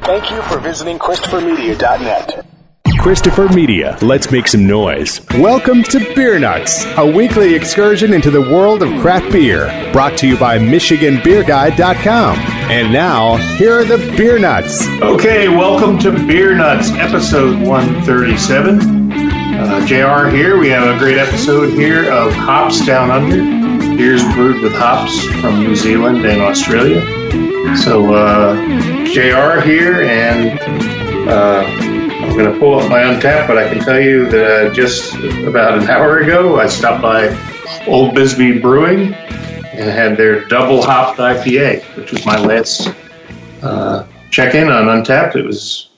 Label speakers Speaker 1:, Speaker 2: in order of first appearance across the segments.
Speaker 1: Thank you for visiting ChristopherMedia.net.
Speaker 2: Christopher Media, let's make some noise. Welcome to Beer Nuts, a weekly excursion into the world of craft beer, brought to you by MichiganBeerGuide.com. And now, here are the Beer Nuts.
Speaker 3: Okay, welcome to Beer Nuts, episode 137. JR here. We have a great episode here of Hops Down Under. Beers brewed with hops from New Zealand and Australia. So, JR here, and I'm going to pull up my Untappd, but I can tell you that just about an hour ago, I stopped by Old Bisbee Brewing and had their double hopped IPA, which was my last check-in on Untappd. It was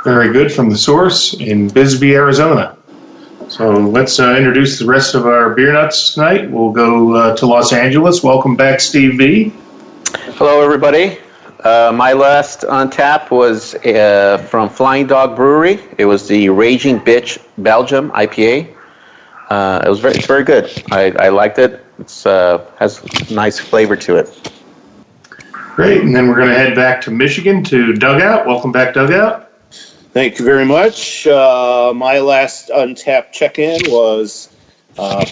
Speaker 3: very good from the source in Bisbee, Arizona. So let's introduce the rest of our Beer Nuts tonight. We'll go to Los Angeles. Welcome back, Steve V.
Speaker 4: Hello, everybody. My last Untappd was from Flying Dog Brewery. It was the Raging Bitch Belgium IPA. It's very good. I liked it. It's has nice flavor to it.
Speaker 3: Great, and then we're going to head back to Michigan to Dugout. Welcome back, Dugout.
Speaker 5: Thank you very much. My last Untappd check-in was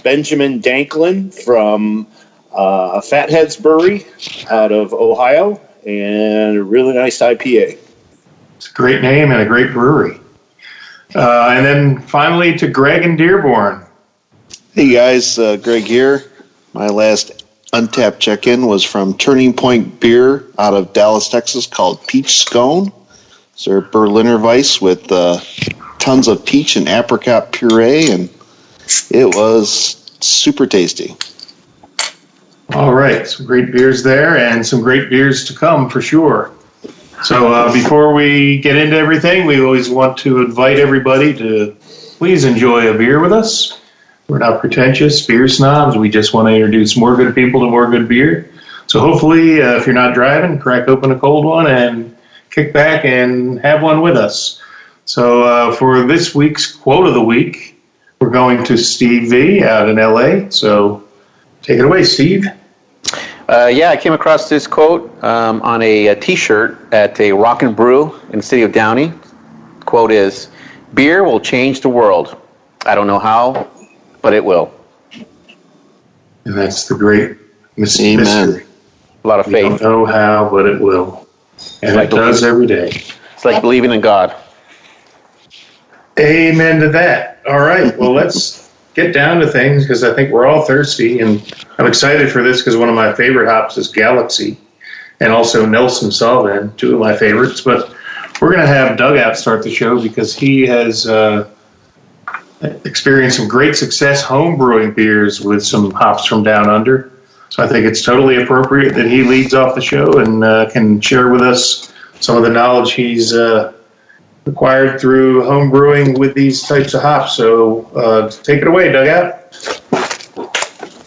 Speaker 5: Benjamin Danklin from Fatheads Brewery out of Ohio, and a really nice IPA.
Speaker 3: It's a great name and a great brewery. And then finally to Greg in Dearborn.
Speaker 6: Hey guys, Greg here. My last Untappd check-in was from Turning Point Beer out of Dallas, Texas, called Peach Scone. It's their Berliner Weiss with tons of peach and apricot puree, and it was super tasty.
Speaker 3: All right, some great beers there and some great beers to come for sure. So before we get into everything, we always want to invite everybody to please enjoy a beer with us. We're not pretentious beer snobs. We just want to introduce more good people to more good beer. So hopefully, if you're not driving, crack open a cold one and kick back and have one with us. So for this week's quote of the week, we're going to Steve V out in LA. So take it away, Steve.
Speaker 4: I came across this quote on a T-shirt at a Rock and Brew in the city of Downey. The quote is, "Beer will change the world. I don't know how, but it will."
Speaker 3: And that's the great mystery.
Speaker 6: Amen.
Speaker 4: A lot of
Speaker 3: We
Speaker 4: faith.
Speaker 3: don't know how, but it will. And
Speaker 4: Like
Speaker 3: it does every day.
Speaker 4: It's like believing in God.
Speaker 3: Amen to that. All right, well, let's get down to things because I think we're all thirsty, and I'm excited for this because one of my favorite hops is Galaxy and also Nelson Sauvin, two of my favorites. But we're going to have Dugout start the show because he has experienced some great success home brewing beers with some hops from down under. So I think it's totally appropriate that he leads off the show and can share with us some of the knowledge he's acquired through home brewing with these types of hops. So take it away, Dugout.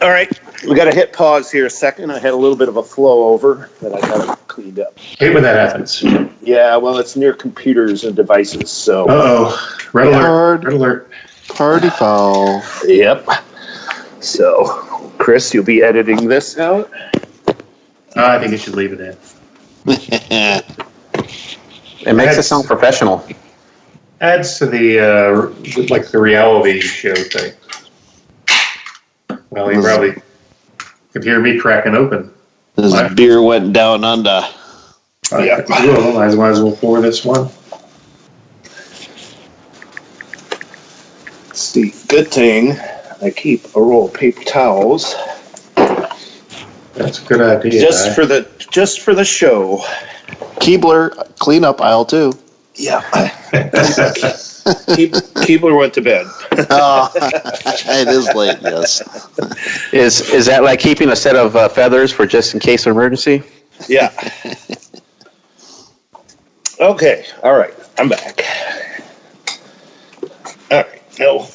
Speaker 5: All right, we got to hit pause here a second. I had a little bit of a flow over that I got it cleaned up.
Speaker 3: Hate when that happens.
Speaker 5: Yeah, well, it's near computers and devices, so.
Speaker 3: Uh-oh. Red alert. Red alert.
Speaker 6: Party foul.
Speaker 5: Yep. So, Chris, you'll be editing this out?
Speaker 3: I think you should leave it in.
Speaker 4: It makes it sound professional.
Speaker 3: Adds to the like the reality show thing. Well, you probably could hear me cracking open.
Speaker 6: This beer went down under.
Speaker 3: Yeah. Well, might as well pour this one.
Speaker 5: It's the good thing I keep a roll of paper towels.
Speaker 3: That's a good idea.
Speaker 5: Just for the show.
Speaker 6: Keebler, clean up aisle 2.
Speaker 5: Yeah. Keebler went to bed.
Speaker 6: Oh, it is late, yes.
Speaker 4: Is that like keeping a set of feathers for just in case of emergency?
Speaker 5: Yeah. Okay. All right. I'm back. All right. No.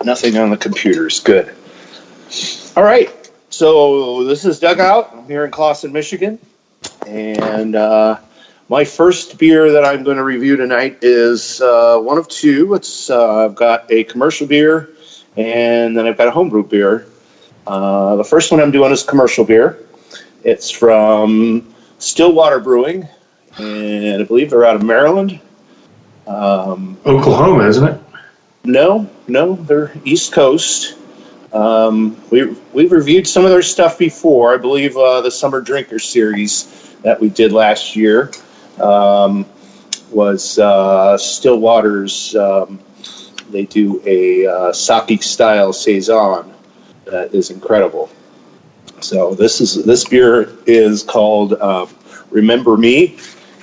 Speaker 5: Nothing on the computers. Good. All right. So this is Dugout. I'm here in Clawson, Michigan. And my first beer that I'm going to review tonight is one of two. I've got a commercial beer, and then I've got a homebrew beer. The first one I'm doing is commercial beer. It's from Stillwater Brewing and I believe they're out of Maryland.
Speaker 3: Oklahoma, isn't it?
Speaker 5: No, they're East Coast. We've reviewed some of their stuff before. I believe the Summer Drinker series that we did last year was Stillwater's. They do a sake style saison that is incredible. So this beer is called Remember Me,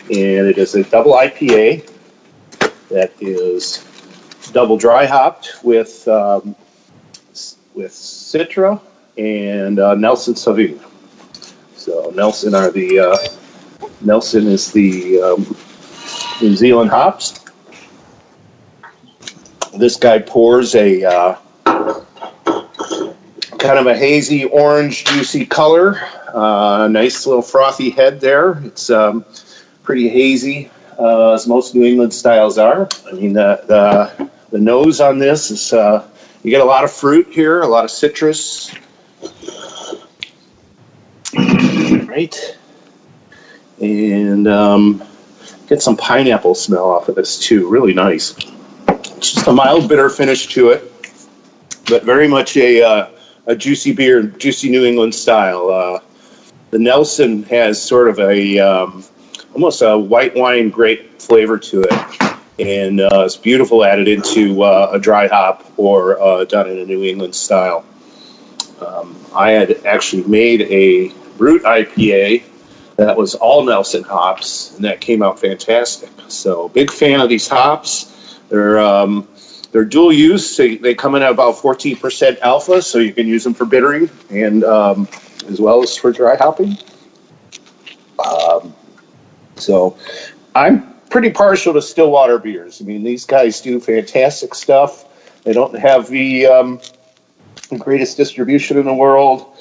Speaker 5: and it is a double IPA that is double dry hopped with Citra and Nelson Sauvin. So Nelson is the New Zealand hops. This guy pours a kind of a hazy orange, juicy color. Nice little frothy head there. It's pretty hazy, as most New England styles are. I mean, the nose on this is you get a lot of fruit here, a lot of citrus. Right, and get some pineapple smell off of this too. Really nice. It's just a mild bitter finish to it, but very much a juicy beer, juicy New England style. The Nelson has sort of a almost a white wine grape flavor to it, and it's beautiful added into a dry hop or done in a New England style. I had actually made a Brut IPA that was all Nelson hops, and that came out fantastic. So big fan of these hops. They're dual use. They come in at about 14% alpha, so you can use them for bittering and as well as for dry hopping. So I'm pretty partial to Stillwater beers. I mean, these guys do fantastic stuff. They don't have the greatest distribution in the world.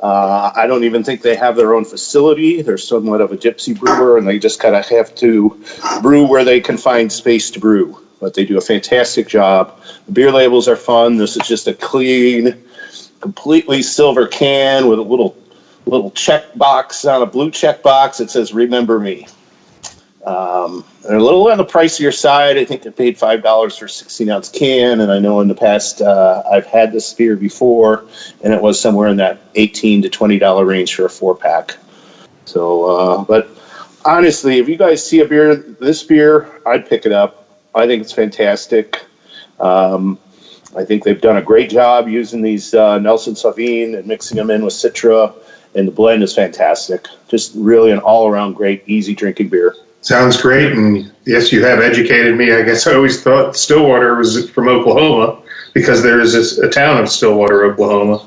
Speaker 5: I don't even think they have their own facility. They're somewhat of a gypsy brewer, and they just kind of have to brew where they can find space to brew. But they do a fantastic job. The beer labels are fun. This is just a clean, completely silver can with a little check box on a blue check box that says "Remember Me." They're a little on the pricier side. I think I paid $5 for a 16-ounce can, and I know in the past I've had this beer before, and it was somewhere in that $18 to $20 range for a 4-pack. So, but honestly, if you guys see this beer, I'd pick it up. I think it's fantastic. I think they've done a great job using these Nelson Sauvin and mixing them in with Citra, and the blend is fantastic. Just really an all-around great, easy drinking beer.
Speaker 3: Sounds great, and yes, you have educated me. I guess I always thought Stillwater was from Oklahoma because there is a town of Stillwater, Oklahoma.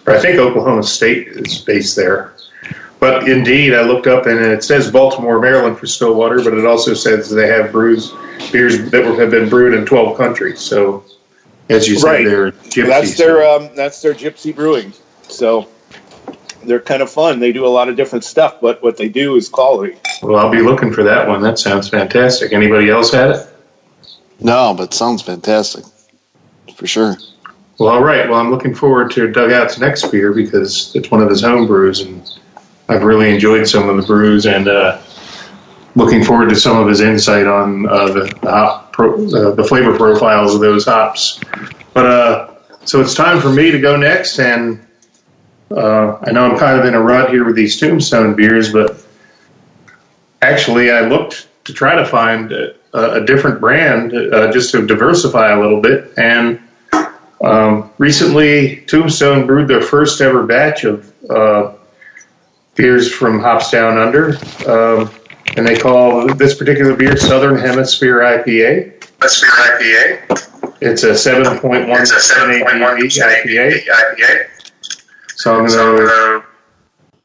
Speaker 3: Or I think Oklahoma State is based there. But indeed, I looked up, and it says Baltimore, Maryland for Stillwater, but it also says they have beers that have been brewed in 12 countries. So, as you said,
Speaker 5: right.
Speaker 3: They're gypsy.
Speaker 5: That's their gypsy brewing. So they're kind of fun. They do a lot of different stuff, but what they do is quality.
Speaker 3: Well, I'll be looking for that one. That sounds fantastic. Anybody else had it?
Speaker 6: No, but it sounds fantastic. For sure.
Speaker 3: Well, all right. Well, I'm looking forward to Dugout's next beer because it's one of his home brews, and I've really enjoyed some of the brews, and looking forward to some of his insight on the flavor profiles of those hops. But so it's time for me to go next, and I know I'm kind of in a rut here with these Tombstone beers, but actually I looked to try to find a different brand just to diversify a little bit, and recently Tombstone brewed their first ever batch of beers from Hops Down Under, and they call this particular beer Southern Hemisphere IPA. It's a 7.1% IPA. So I'm going to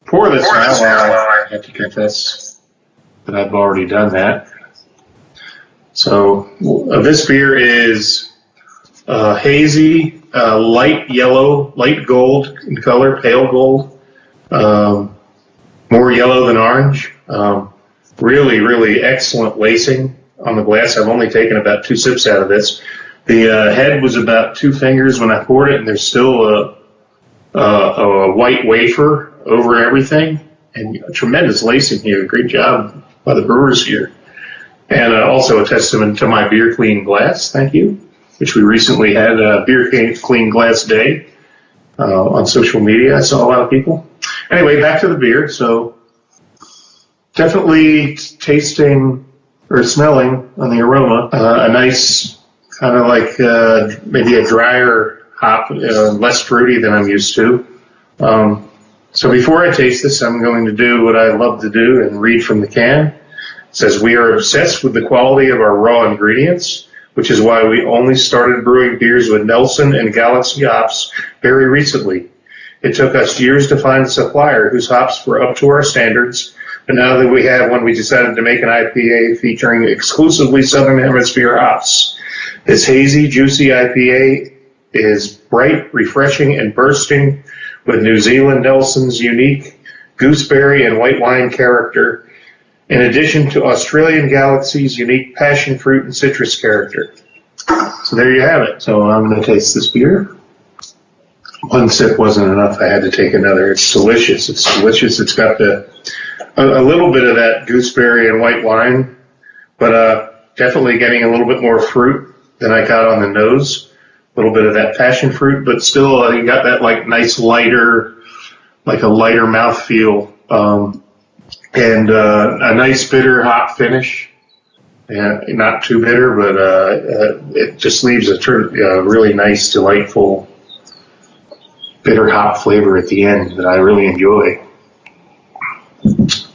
Speaker 3: pour this now. I have to confess that I've already done that. So this beer is hazy, light yellow, light gold in color, pale gold. More yellow than orange. Really, really excellent lacing on the glass. I've only taken about 2 sips out of this. The head was about 2 fingers when I poured it, and there's still a white wafer over everything, and tremendous lacing here. Great job by the brewers here. And also a testament to my Beer Clean Glass, thank you, which we recently had Beer Clean Glass Day on social media. I saw a lot of people. Anyway, back to the beer. So definitely tasting or smelling on the aroma, a nice kind of like maybe a drier hop, less fruity than I'm used to. So before I taste this, I'm going to do what I love to do and read from the can. It says, "We are obsessed with the quality of our raw ingredients, which is why we only started brewing beers with Nelson and Galaxy hops very recently. It took us years to find a supplier whose hops were up to our standards, but now that we have one, we decided to make an IPA featuring exclusively Southern Hemisphere hops. This hazy, juicy IPA is bright, refreshing, and bursting with New Zealand Nelson's unique gooseberry and white wine character, in addition to Australian Galaxy's unique passion fruit and citrus character." So there you have it. So I'm going to taste this beer. One sip wasn't enough. I had to take another. It's delicious. It's delicious. It's got a little bit of that gooseberry and white wine, but definitely getting a little bit more fruit than I got on the nose. A little bit of that passion fruit, but still you got that like nice lighter, like a lighter mouthfeel, and a nice bitter hop finish. And not too bitter, but it just leaves a really nice, delightful bitter hop flavor at the end that I really enjoy.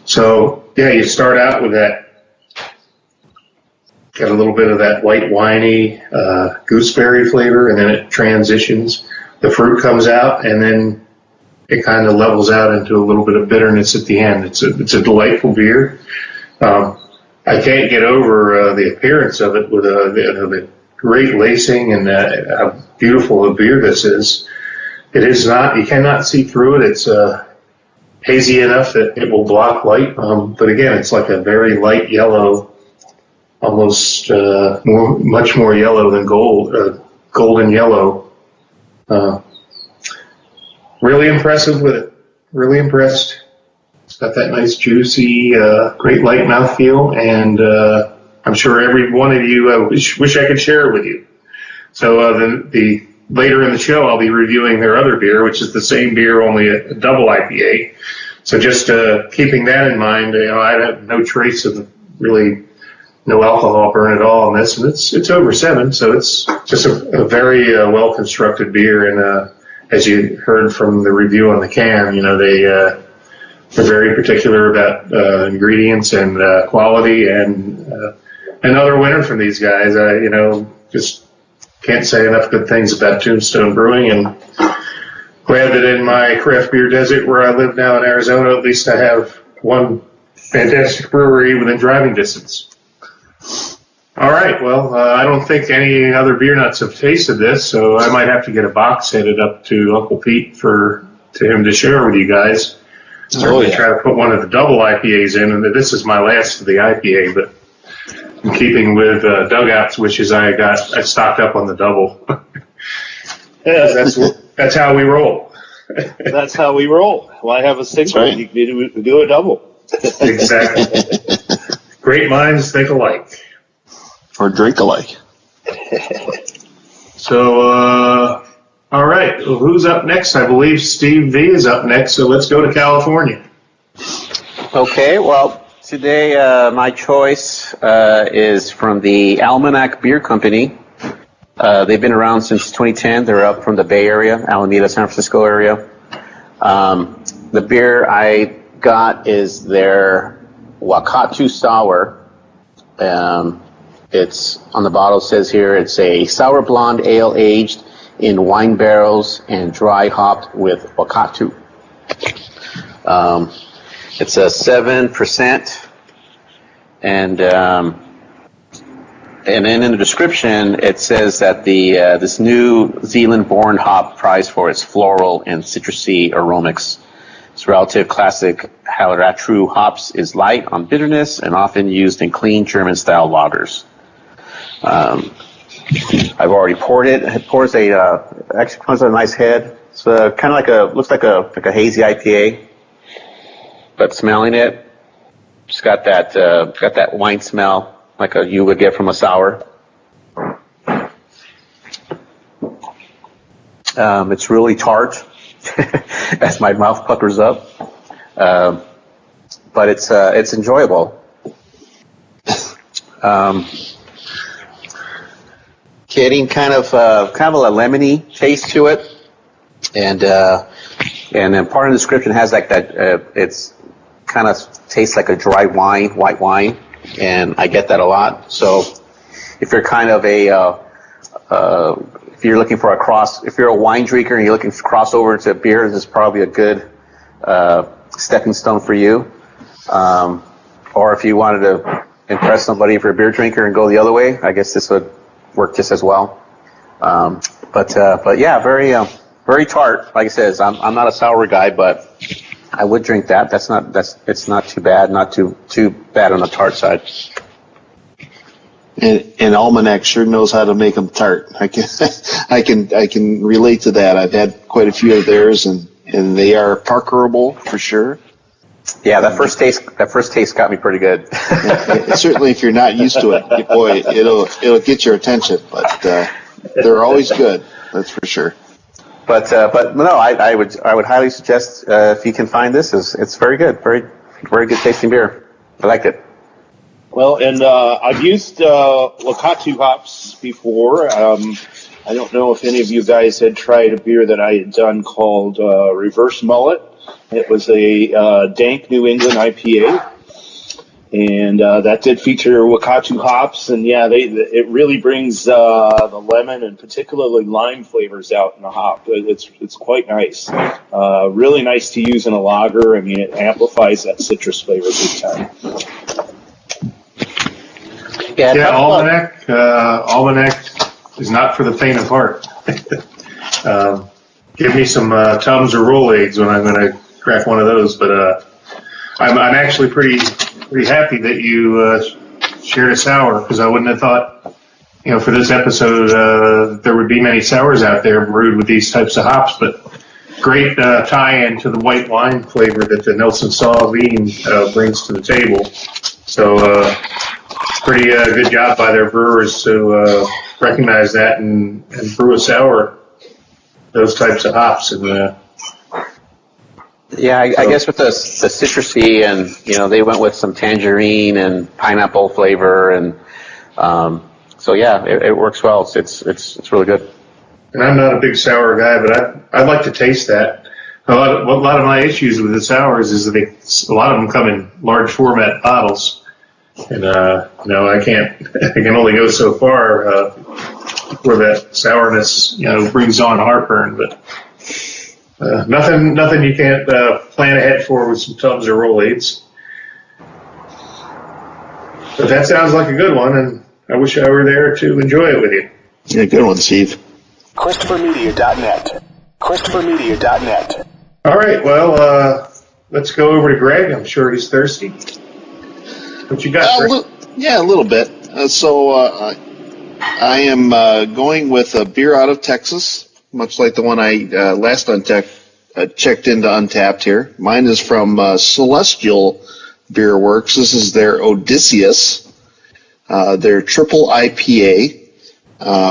Speaker 3: So yeah, you start out with that, got a little bit of that white winey gooseberry flavor, and then it transitions. The fruit comes out, and then it kind of levels out into a little bit of bitterness at the end. It's a delightful beer. I can't get over the appearance of it with the great lacing and how beautiful a beer this is. It is not, you cannot see through it. It's hazy enough that it will block light. But again, it's like a very light yellow, almost much more yellow than golden yellow. Really impressive with it. Really impressed. It's got that nice juicy, great light mouthfeel, and I'm sure every one of you wish I could share it with you. So the later in the show, I'll be reviewing their other beer, which is the same beer, only a double IPA. So just keeping that in mind, I have no trace of really no alcohol burn at all in this, and it's over 7, so it's just a very well constructed beer. And as you heard from the review on the can, they're very particular about ingredients and quality, and another winner from these guys. Just can't say enough good things about Tombstone Brewing, and glad that in my craft beer desert where I live now in Arizona, at least I have one fantastic brewery within driving distance. All right, well, I don't think any other beer nuts have tasted this, so I might have to get a box headed up to Uncle Pete to him to share with you guys. Certainly try to put one of the double IPAs in, and this is my last of the IPA, but in keeping with Dugout's wishes, I stocked up on the double.
Speaker 5: Yeah,
Speaker 3: that's how we roll.
Speaker 5: That's how we roll. Why have a single?
Speaker 6: Right.
Speaker 5: You can do a double.
Speaker 3: Exactly. Great minds think alike.
Speaker 6: Or drink alike.
Speaker 3: So, all right. Well, who's up next? I believe Steve V is up next, so let's go to California.
Speaker 4: Okay, well, today my choice is from the Almanac Beer Company. They've been around since 2010. They're up from the Bay Area, Alameda, San Francisco area. The beer I got is their Wakatu Sour. It's on the bottle, says here, it's a sour blonde ale aged in wine barrels and dry hopped with Wakatu. It's a 7%, and then in the description it says that this New Zealand-born hop prized for its floral and citrusy aromas. Its relative classic Hauratu hops is light on bitterness and often used in clean German-style lagers. I've already poured it. It pours actually comes with a nice head. It's kind of looks like a hazy IPA. But smelling it, It's got that wine smell like you would get from a sour. It's really tart as my mouth puckers up, but it's enjoyable. Getting kind of a lemony taste to it, and then part of the description has like that. It's kind of tastes like a dry wine, white wine, and I get that a lot. So if you're kind of if you're looking for if you're a wine drinker and you're looking to cross over into beer, this is probably a good stepping stone for you. Or if you wanted to impress somebody if you're a beer drinker and go the other way, I guess this would work just as well. But yeah, very tart. Like I said, I'm not a sour guy, but I would drink that. It's not too bad, not too bad on the tart side.
Speaker 6: And Almanac sure knows how to make them tart. I can relate to that. I've had quite a few of theirs, and they are parkerable for sure.
Speaker 4: Yeah, that first taste got me pretty good.
Speaker 6: Certainly, if you're not used to it, boy, it'll get your attention. But they're always good. That's for sure.
Speaker 4: But no, I would highly suggest if you can find this, it's very good, very good tasting beer. I liked it.
Speaker 5: Well, and I've used Wakatu hops before. I don't know if any of you guys had tried a beer that I had done called Reverse Mullet. It was a dank New England IPA, and that did feature Wakatu hops. And yeah, it really brings the lemon and particularly lime flavors out in the hop. It's quite nice. Really nice to use in a lager. I mean, it amplifies that citrus flavor big time.
Speaker 3: Yeah, Almanac is not for the faint of heart. Give me some Tums or Rolaids when I'm going to crack one of those. But I'm actually pretty happy that you shared a sour, because I wouldn't have thought, for this episode there would be many sours out there brewed with these types of hops. But great tie-in to the white wine flavor that the Nelson Sauvignon brings to the table. So pretty good job by their brewers to recognize that and brew a sour, those types of hops. And
Speaker 4: yeah, I guess with the citrusy, and they went with some tangerine and pineapple flavor, and so yeah, it works well. It's really good.
Speaker 3: And I'm not a big sour guy, but I'd like to taste that. A lot of my issues with the sours is that a lot of them come in large format bottles. And, I can only go so far, where that sourness, brings on heartburn, but, nothing you can't, plan ahead for with some Tums or Rolaids. But that sounds like a good one, and I wish I were there to enjoy it with you.
Speaker 6: Yeah, good one, Steve.
Speaker 1: ChristopherMedia.net. ChristopherMedia.net.
Speaker 3: All right, well, let's go over to Greg. I'm sure he's thirsty. What you got, Greg?
Speaker 6: Yeah, a little bit. I am going with a beer out of Texas, much like the one I last checked into Untapped here. Mine is from Celestial Beer Works. This is their Odysseus, their triple IPA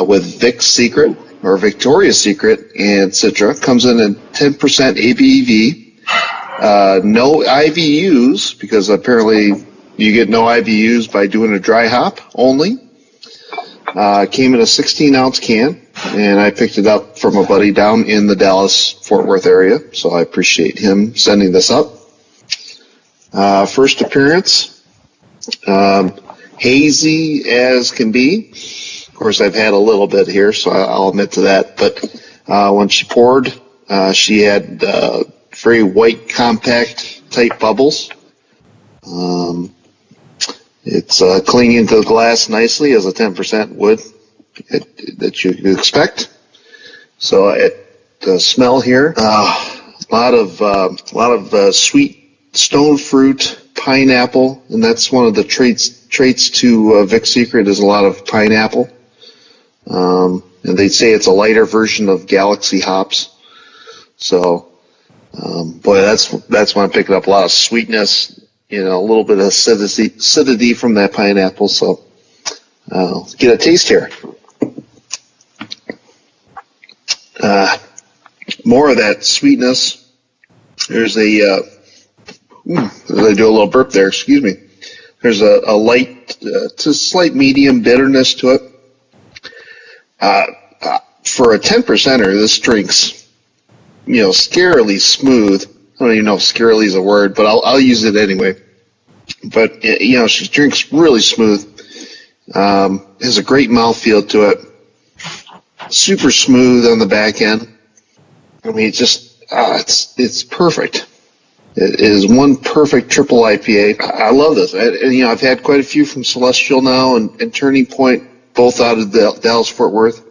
Speaker 6: with Vic's Secret or Victoria's Secret and Citra. Comes in at 10% ABV. No IBUs, because apparently you get no IBUs by doing a dry hop only. Came in a 16-ounce can, and I picked it up from a buddy down in the Dallas-Fort Worth area, so I appreciate him sending this up. First appearance, hazy as can be. Of course, I've had a little bit here, so I'll admit to that. But when she poured, she had very white, compact type bubbles. It's clinging to the glass nicely, as a 10% would that you could expect. So the smell here, a lot of sweet stone fruit, pineapple, and that's one of the traits to Vic's Secret is a lot of pineapple. And they say it's a lighter version of Galaxy hops. So, boy, that's when I'm picking up a lot of sweetness. a little bit of acidity from that pineapple. So let's get a taste here. More of that sweetness. There's I do a little burp there, excuse me. There's a light to slight medium bitterness to it. For a 10%er, this drink's, scarily smooth. I don't even know if scarily is a word, but I'll use it anyway. But, she drinks really smooth. Has a great mouthfeel to it. Super smooth on the back end. I mean, it's perfect. It is one perfect triple IPA. I love this. I've had quite a few from Celestial now and Turning Point, both out of Dallas-Fort Worth.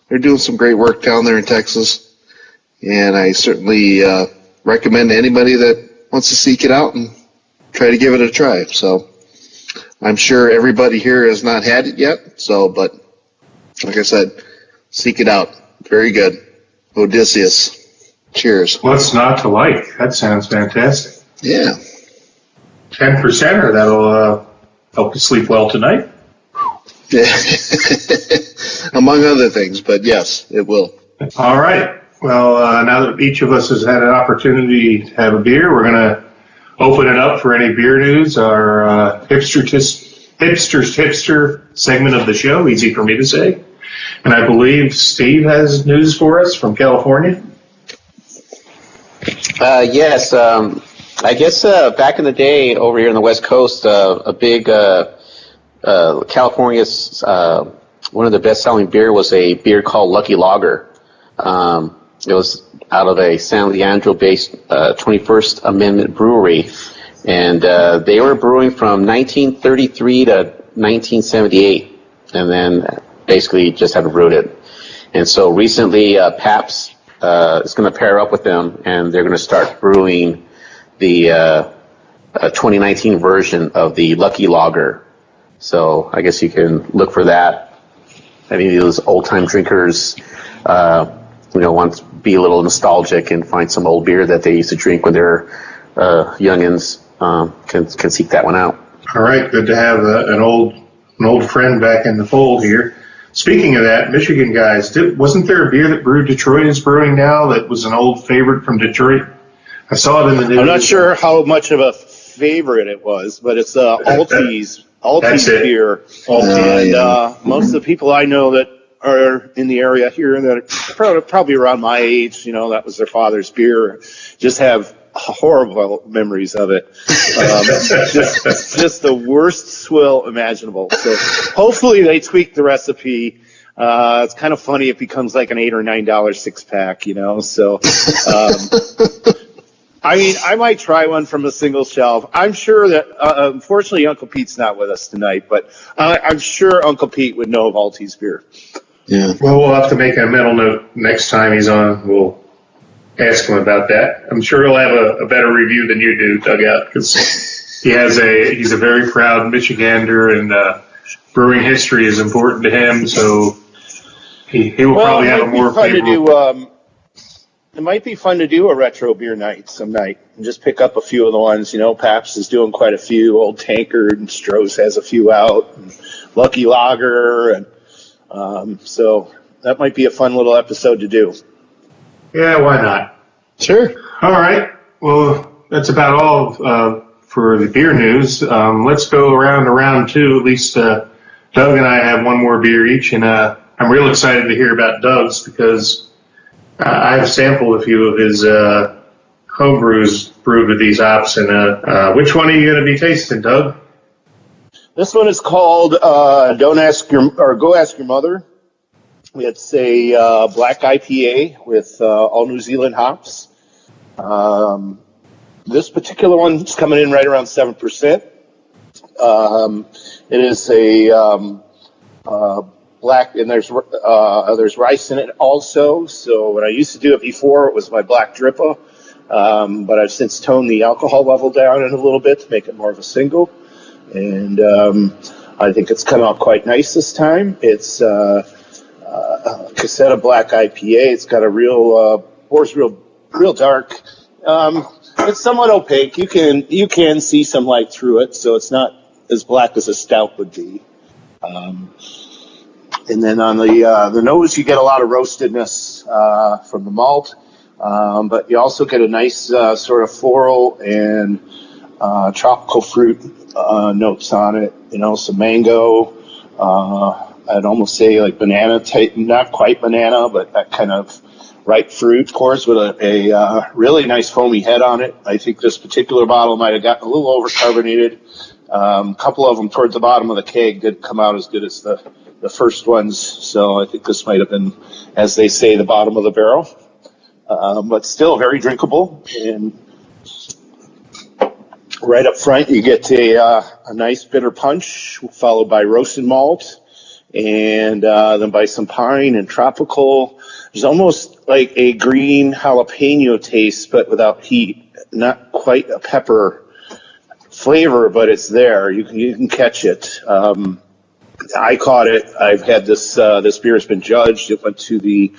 Speaker 6: They're doing some great work down there in Texas, and I certainly recommend to anybody that wants to seek it out and try to give it a try. So I'm sure everybody here has not had it yet, but like I said, seek it out. Very good. Odysseus. Cheers.
Speaker 3: What's not to like? That sounds fantastic.
Speaker 6: Yeah.
Speaker 3: 10%er, that'll help you sleep well tonight.
Speaker 6: Among other things, but yes, it will.
Speaker 3: All right. Well, now that each of us has had an opportunity to have a beer, we're going to open it up for any beer news, our hipster's hipster segment of the show, easy for me to say. And I believe Steve has news for us from California.
Speaker 4: Yes. I guess back in the day over here on the West Coast, a big California's one of the best-selling beer was a beer called Lucky Lager. It was out of a San Leandro-based 21st Amendment brewery, and they were brewing from 1933 to 1978, and then basically just haven't brewed it. And so recently, Pabst is going to pair up with them, and they're going to start brewing the 2019 version of the Lucky Lager. So I guess you can look for that. Any of those old-time drinkers, want to be a little nostalgic and find some old beer that they used to drink when they were youngins, can seek that one out.
Speaker 3: All right, good to have an old friend back in the fold here. Speaking of that, Michigan guys, wasn't there a beer that Brew Detroit is brewing now that was an old favorite from Detroit? I saw it in the news.
Speaker 5: I'm not sure how much of a favorite it was, but it's Altis beer. And most of the people I know that are in the area here that are probably around my age, that was their father's beer, just have horrible memories of it. Just the worst swill imaginable. So hopefully they tweak the recipe. It's kind of funny. It becomes like an $8 or $9 six-pack, So, I might try one from a single shelf. I'm sure that, unfortunately, Uncle Pete's not with us tonight, but I'm sure Uncle Pete would know of Altis beer.
Speaker 6: Yeah.
Speaker 3: Well, we'll have to make a mental note next time he's on. We'll ask him about that. I'm sure he'll have a better review than you do, Dugout, because he's a very proud Michigander, and brewing history is important to him. So he will probably have a more favorable.
Speaker 5: It might be fun to do a retro beer night some night and just pick up a few of the ones. Pabst is doing quite a few. Old Tankard and Stroh's has a few out. And Lucky Lager, and so that might be a fun little episode to do.
Speaker 3: Yeah, why not?
Speaker 6: Sure.
Speaker 3: All right. Well, that's about all for the beer news. Let's go around to round two. At least Doug and I have one more beer each, and I'm real excited to hear about Doug's because I've sampled a few of his homebrews brewed with these hops. And which one are you going to be tasting, Doug?
Speaker 5: This one is called Go Ask Your Mother. It's a black IPA with all New Zealand hops. This particular one's coming in right around 7%. It is a black, and there's rice in it also. So when I used to do it before, it was my black Drippa, but I've since toned the alcohol level down in a little bit to make it more of a single. And I think it's come out quite nice this time. It's Casetta Black IPA. It's got a pours real dark. it's somewhat opaque. You can see some light through it, so it's not as black as a stout would be. And then on the nose, you get a lot of roastedness from the malt, but you also get a nice sort of floral and tropical fruit notes on it. Some mango. I'd almost say like banana type, not quite banana, but that kind of ripe fruit, of course, with a really nice foamy head on it. I think this particular bottle might have gotten a little over-carbonated. A couple of them towards the bottom of the keg didn't come out as good as the first ones, so I think this might have been, as they say, the bottom of the barrel. But still very drinkable. And right up front, you get a nice bitter punch, followed by roasted malt, and then by some pine and tropical. There's almost like a green jalapeno taste, but without heat. Not quite a pepper flavor, but it's there. You can catch it. I caught it. I've had this beer has been judged. It went to the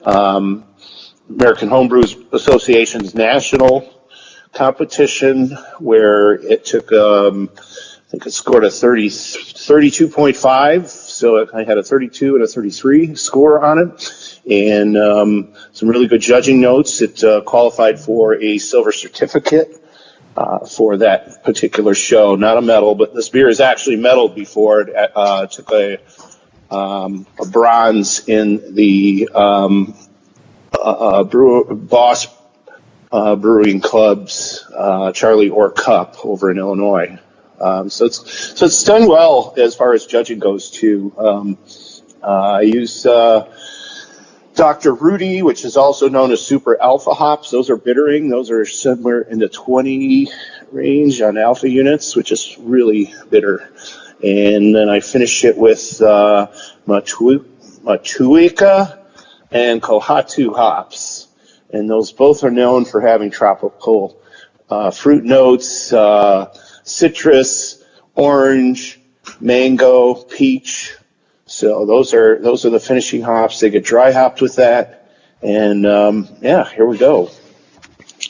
Speaker 5: American Homebrewers Association's national competition, where it took, I think it scored a 32.5. So I had a 32 and a 33 score on it, and some really good judging notes. It qualified for a silver certificate for that particular show. Not a medal, but this beer is actually medaled before. It took a bronze in the Boss Brewing Club's Charlie Orr Cup over in Illinois. So it's done well as far as judging goes too. I use Dr. Rudy, which is also known as Super Alpha hops. Those are bittering. Those are somewhere in the 20 range on alpha units, which is really bitter. And then I finish it with Matuika and Kohatu hops. And those both are known for having tropical fruit notes, citrus, orange, mango, peach. So those are the finishing hops. They get dry hopped with that, and here we go.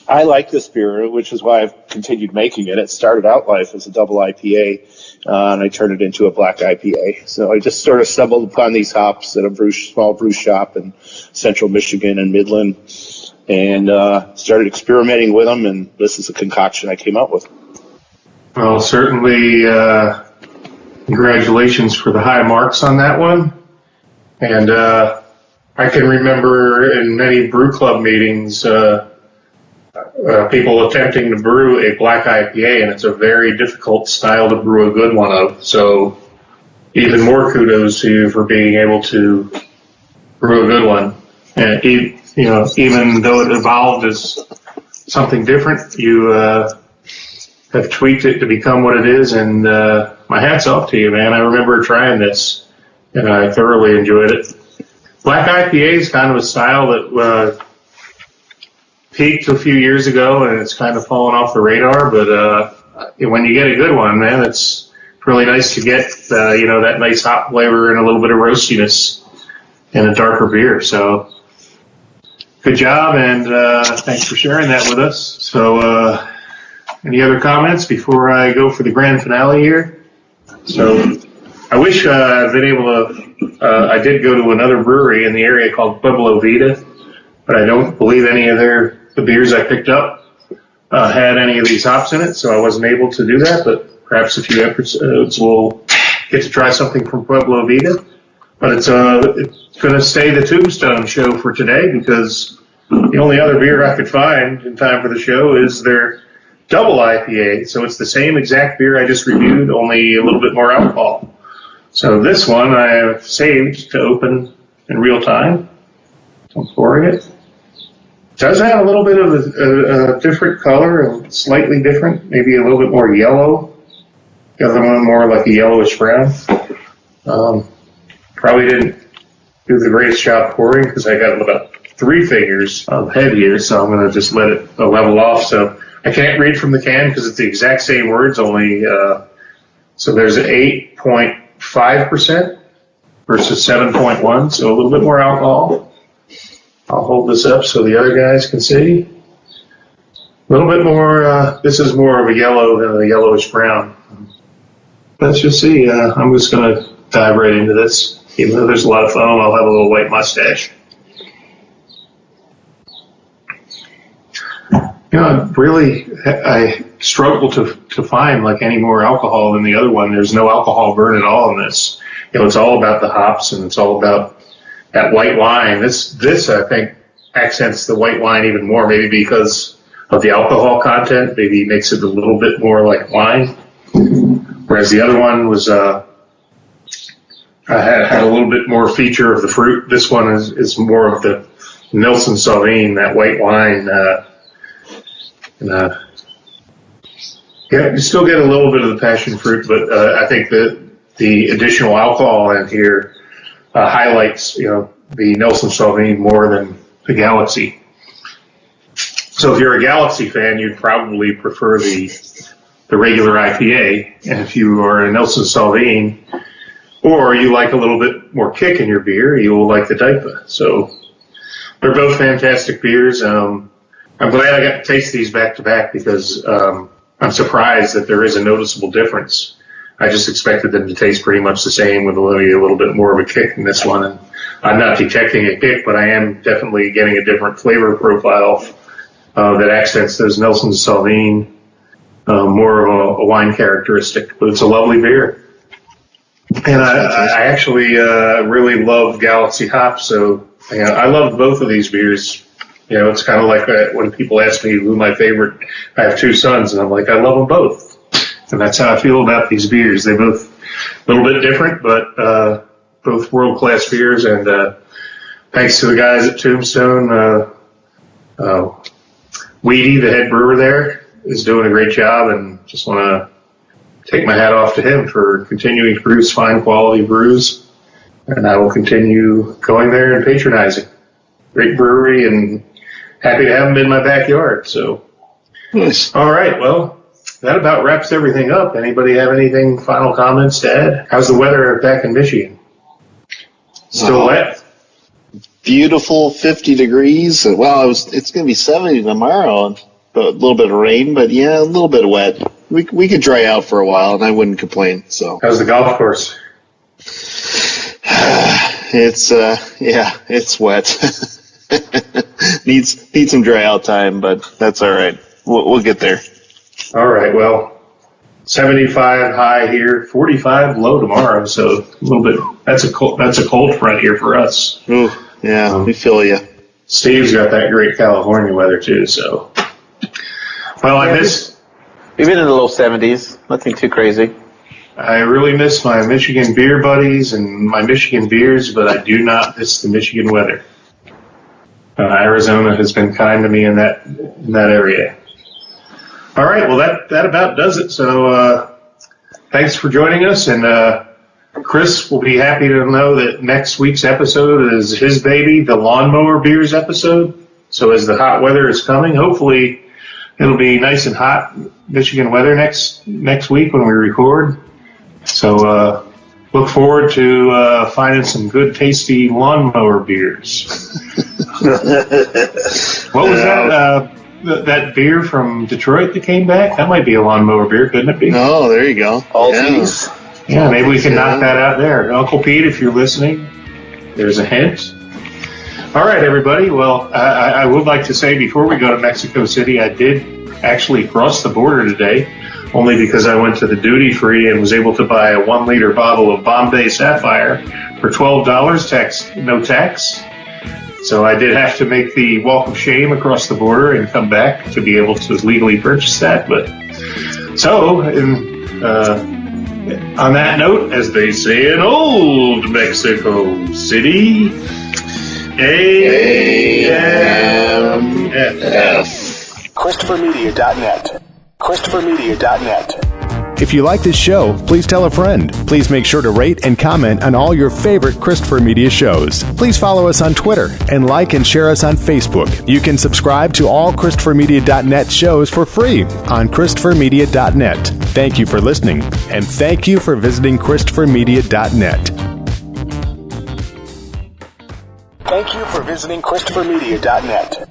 Speaker 5: I like this beer, which is why I've continued making it. It started out life as a double IPA, and I turned it into a black IPA. So I just sort of stumbled upon these hops at a small brew shop in central Michigan and Midland, and started experimenting with them, and this is a concoction I came up with.
Speaker 3: Well, certainly, congratulations for the high marks on that one. And I can remember in many brew club meetings, people attempting to brew a black IPA, and it's a very difficult style to brew a good one of. So even more kudos to you for being able to brew a good one. And even though it evolved as something different, you have tweaked it to become what it is, and my hat's off to you, man. I remember trying this, and I thoroughly enjoyed it. Black IPA is kind of a style that peaked a few years ago, and it's kind of fallen off the radar, but when you get a good one, man, it's really nice to get that nice hop flavor and a little bit of roastiness in a darker beer. So good job, and thanks for sharing that with us. So any other comments before I go for the grand finale here? So I wish I'd been able to, I did go to another brewery in the area called Pueblo Vida, but I don't believe any of the beers I picked up had any of these hops in it, so I wasn't able to do that, but perhaps a few episodes we'll get to try something from Pueblo Vida. But it's going to stay the Tombstone show for today, because the only other beer I could find in time for the show is their double IPA, so it's the same exact beer I just reviewed, only a little bit more alcohol. So this one I have saved to open in real time. I'm pouring it. It does have a little bit of a different color, slightly different, maybe a little bit more yellow. The other one more like a yellowish brown. Probably didn't do the greatest job pouring because I got about 3 figures of head here, so I'm going to just let it level off. So I can't read from the can because it's the exact same words, only so there's an 8.5% versus 7.1, so a little bit more alcohol. I'll hold this up so the other guys can see. A little bit more, this is more of a yellow than a yellowish brown. Let's just see. I'm just going to dive right into this. Even though there's a lot of foam, I'll have a little white mustache. You know, really, I struggle to find like any more alcohol than the other one. There's no alcohol burn at all in this. You know, it's all about the hops and it's all about that white wine. This I think accents the white wine even more, maybe because of the alcohol content. Maybe makes it a little bit more like wine. Whereas the other one was had a little bit more feature of the fruit. This one is more of the Nelson Sauvignon, that white wine. Yeah, you still get a little bit of the passion fruit, but I think that the additional alcohol in here highlights, you know, the Nelson Sauvignon more than the Galaxy. So if you're a Galaxy fan, you'd probably prefer the regular IPA, and if you are a Nelson Sauvignon, or you like a little bit more kick in your beer, you'll like the DIPA. So they're both fantastic beers. I'm glad I got to taste these back to back because I'm surprised that there is a noticeable difference. I just expected them to taste pretty much the same with a little bit more of a kick in this one. And I'm not detecting a kick, but I am definitely getting a different flavor profile that accents those Nelson Sauvignon, more of a wine characteristic. But it's a lovely beer. And I actually really love Galaxy hops, so I love both of these beers. You know, it's kind of like when people ask me who my favorite. I have two sons, and I'm like, I love them both, and that's how I feel about these beers. They're both a little bit different, but both world-class beers. And thanks to the guys at Tombstone, Weedy, the head brewer there, is doing a great job, and just want to take my hat off to him for continuing to produce fine quality brews, and I will continue going there and patronizing. Great brewery, and happy to have them in my backyard. So,
Speaker 6: Nice.
Speaker 3: All right, well, that about wraps everything up. Anybody have anything, final comments to add? How's the weather back in Michigan? Still wet?
Speaker 6: Beautiful, 50 degrees. Well, it's going to be 70 tomorrow, and a little bit of rain, but yeah, a little bit of wet. We could dry out for a while, and I wouldn't complain. So
Speaker 3: How's the golf course?
Speaker 6: It's wet. needs some dry out time, but that's all right. We'll get there.
Speaker 3: All right, well, 75 high here, 45 low tomorrow, so a little bit. That's a cold front here for us.
Speaker 6: Ooh, yeah, we feel you.
Speaker 3: Steve's got that great California weather too, so. Well,
Speaker 4: We've been in the low 70s. Nothing too crazy.
Speaker 3: I really miss my Michigan beer buddies and my Michigan beers, but I do not miss the Michigan weather. Arizona has been kind to me in that area. All right, well, that about does it. So thanks for joining us, and Chris will be happy to know that next week's episode is his baby, the Lawnmower Beers episode. So as the hot weather is coming, hopefully it'll be nice and hot Michigan weather next week when we record. So look forward to finding some good, tasty lawnmower beers. What was that? That beer from Detroit that came back? That might be a lawnmower beer, couldn't it be?
Speaker 6: Oh, there you go.
Speaker 4: Alties.
Speaker 3: Yeah, maybe we can knock that out there. Uncle Pete, if you're listening, there's a hint. All right, everybody. Well, I would like to say before we go to Mexico City, I did actually cross the border today, only because I went to the duty free and was able to buy a 1-liter bottle of Bombay Sapphire for $12, no tax. So I did have to make the walk of shame across the border and come back to be able to legally purchase that. But so, on that note, as they say in old Mexico City, AMF.
Speaker 1: ChristopherMedia.net. ChristopherMedia.net.
Speaker 2: If you like this show, please tell a friend. Please make sure to rate and comment on all your favorite Christopher Media shows. Please follow us on Twitter and like and share us on Facebook. You can subscribe to all ChristopherMedia.net shows for free on ChristopherMedia.net. Thank you for listening, and thank you for visiting ChristopherMedia.net.
Speaker 1: Thank you for visiting ChristopherMedia.net.